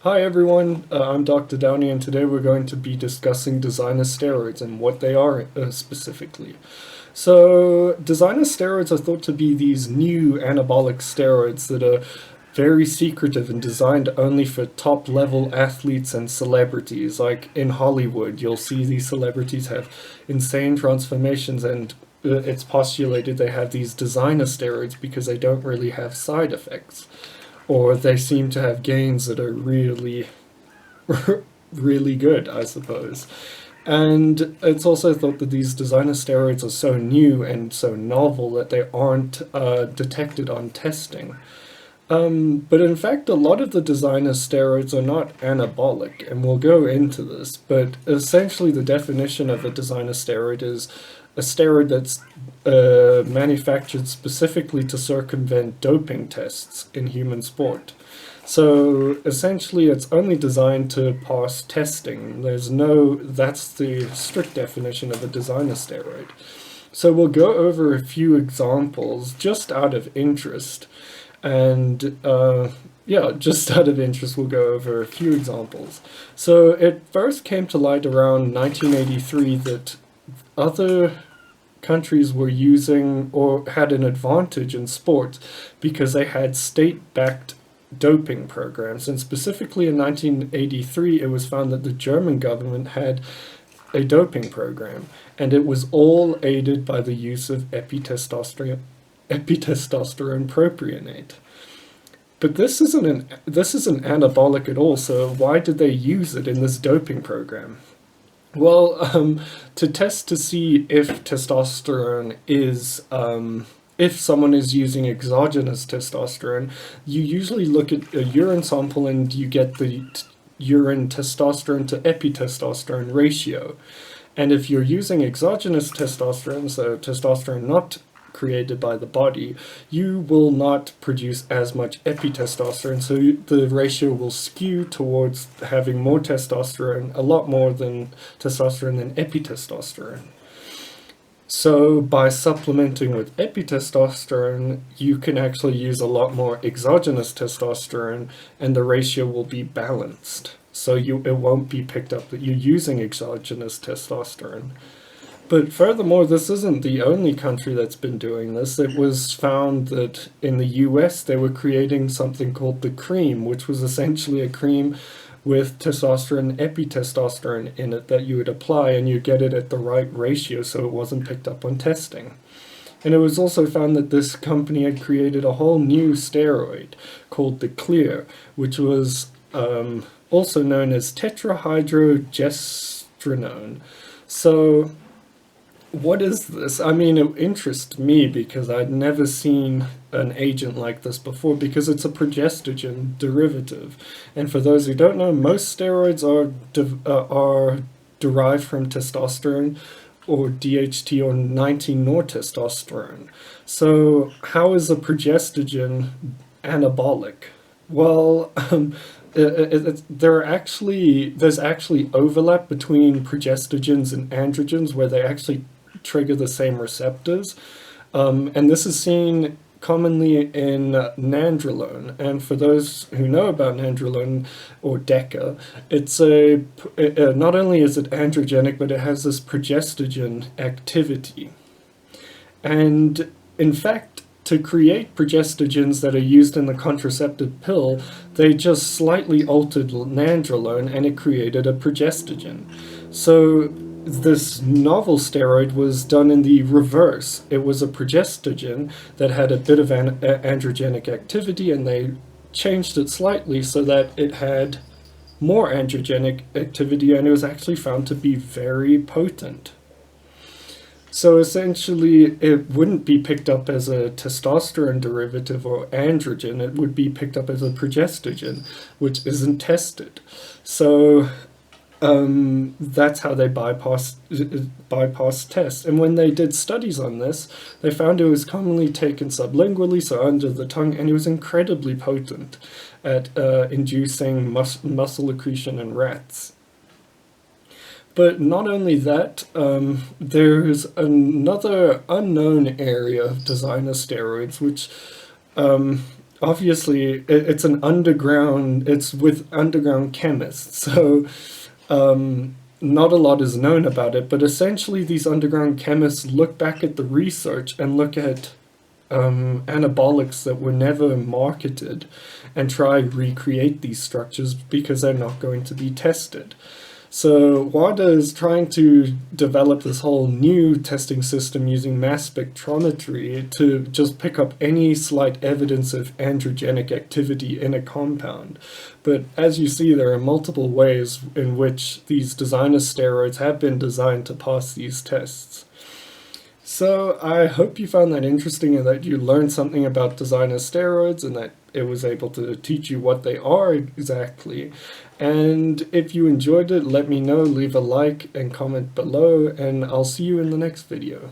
Hi everyone, I'm Dr. Downey and today we're going to be discussing designer steroids and what they are specifically. So, designer steroids are thought to be these new anabolic steroids that are very secretive and designed only for top level athletes and celebrities. Like in Hollywood, you'll see these celebrities have insane transformations and it's postulated they have these designer steroids because they don't really have side effects or they seem to have gains that are really, really good, I suppose. And it's also thought that these designer steroids are so new and so novel that they aren't detected on testing. But in fact, a lot of the designer steroids are not anabolic, and we'll go into this. But essentially, the definition of a designer steroid is a steroid that's manufactured specifically to circumvent doping tests in human sport. So essentially, it's only designed to pass testing. That's the strict definition of a designer steroid. So we'll go over a few examples just out of interest. And just out of interest, we'll go over a few examples. So it first came to light around 1983 that other countries were using or had an advantage in sports because they had state-backed doping programs. And specifically in 1983, it was found that the German government had a doping program, and it was all aided by the use of epitestosterone propionate. But this isn't anabolic at all, so why did they use it in this doping program? Well, to test to see if testosterone is, if someone is using exogenous testosterone, you usually look at a urine sample and you get the urine testosterone to epitestosterone ratio. And if you're using exogenous testosterone, so testosterone not created by the body, you will not produce as much epitestosterone, so the ratio will skew towards having more testosterone, a lot more than testosterone than epitestosterone. So by supplementing with epitestosterone, you can actually use a lot more exogenous testosterone and the ratio will be balanced. So it won't be picked up that you're using exogenous testosterone. But furthermore, this isn't the only country that's been doing this. It was found that in the US they were creating something called the cream, which was essentially a cream with testosterone, epitestosterone in it that you would apply, and you get it at the right ratio so it wasn't picked up on testing. And it was also found that this company had created a whole new steroid called the Clear, which was also known as tetrahydrogestrinone. So what is this? I mean, it interests me because I'd never seen an agent like this before because it's a progestogen derivative. And for those who don't know, most steroids are derived from testosterone or DHT or 19-nortestosterone. So how is a progestogen anabolic? Well, there's actually overlap between progestogens and androgens where they actually trigger the same receptors. And this is seen commonly in nandrolone. And for those who know about nandrolone or DECA, not only is it androgenic, but it has this progestogen activity. And in fact, to create progestogens that are used in the contraceptive pill, they just slightly altered nandrolone and it created a progestogen. So this novel steroid was done in the reverse. It was a progestogen that had a bit of androgenic activity, and they changed it slightly so that it had more androgenic activity, and it was actually found to be very potent. So essentially, it wouldn't be picked up as a testosterone derivative or androgen. It would be picked up as a progestogen, which isn't tested. So that's how they bypass tests. And when they did studies on this, they found it was commonly taken sublingually, so under the tongue, and it was incredibly potent at inducing muscle accretion in rats. But not only that, there's another unknown area of designer steroids, which obviously it's an underground, it's with underground chemists, so not a lot is known about it, but essentially these underground chemists look back at the research and look at anabolics that were never marketed and try recreate these structures because they're not going to be tested. So WADA is trying to develop this whole new testing system using mass spectrometry to just pick up any slight evidence of androgenic activity in a compound. But as you see, there are multiple ways in which these designer steroids have been designed to pass these tests. So I hope you found that interesting and that you learned something about designer steroids and that it was able to teach you what they are exactly. And if you enjoyed it, let me know, leave a like and comment below, and I'll see you in the next video.